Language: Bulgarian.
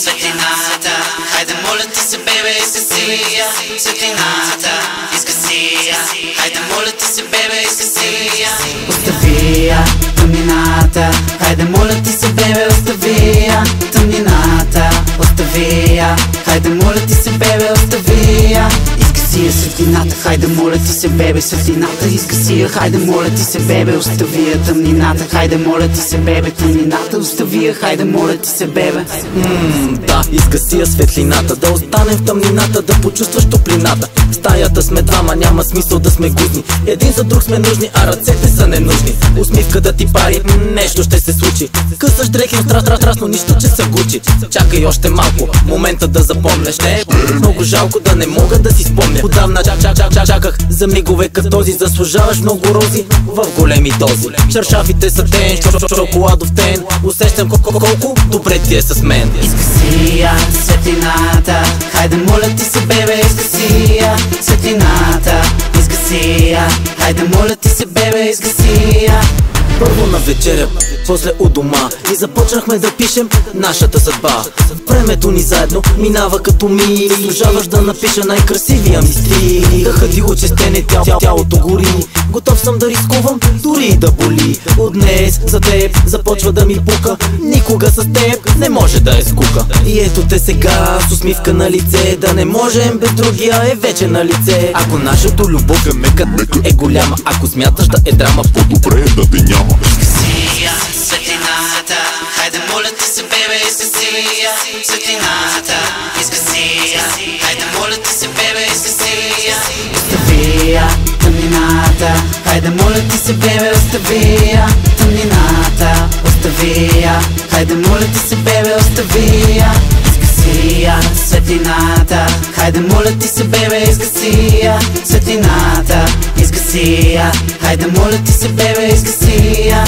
светлината. Хайде моля ти се, бебе, изгаси я светлината. Изгаси я, хайде моля ти се, бебе, изгаси я. Остави я тъмнината. Хайде моля ти се, бебе, остави я тъмнината. Остави я, хайде моля ти се, бебе, остави я. Изгаси я светлината, хайде моля ти се, бебе, светлината. Изгаси я, хайде моля ти се, бебе, остави я тъмнината. Хайде моля ти се, бебе, тъмнината. Остави я, хайде моля ти се, бебе. Да, изгаси я светлината, да останем в тъмнината, да почувстваш топлината. В стаята сме двама, няма смисъл да сме гузни. Един за друг сме нужни, а ръцете са ненужни. Усмивка да ти пари, нещо ще се случи. Късаш дрехи, страстно, нищо че са Гучи. Чакай още малко, момента да запомнеш. Не е много жалко да не мога да си спомня. Отдавна чаках за мигове като този. Заслужаваш много рози в големи дози. Шаршафите са тен, шоколадов тен. Усещам колко добре ти е с мен. Изгаси я светлината. Хайде моля ти се, бебе, изгаси я светлината. Изгаси я, хайде моля ти се, бебе, изгаси я. Първо на вечеря, после у дома и започнахме да пишем нашата съдба. Времето ни заедно минава като ми. Заслужаваш да напиша най-красивия ми стих. Дъхът ти очистен, тялото гори. Готов съм да рискувам, дори и да боли. От днес за теб започва да ми пука. Никога с теб не може да е скука. И ето те сега с усмивка на лице. Да не можем без другия е вече на лице. Ако нашата любов е голяма, ако смяташ да е драма, по-добре е да те няма. Изгаси я светлината. Хайде моля ти се, бебе, изгаси я светлината. Изгаси я, хайде моля ти се, бебе, изгаси я. Остави я тъмнината. Хайде моля ти се, бебе, остави я тъмнината. Остави я, хайде моля ти се, бебе, остави я. Изгаси я светлината. Хайде моля ти се, бебе, изгаси я светлината. Изгаси я, хайде моля ти се, бебе, изгаси я.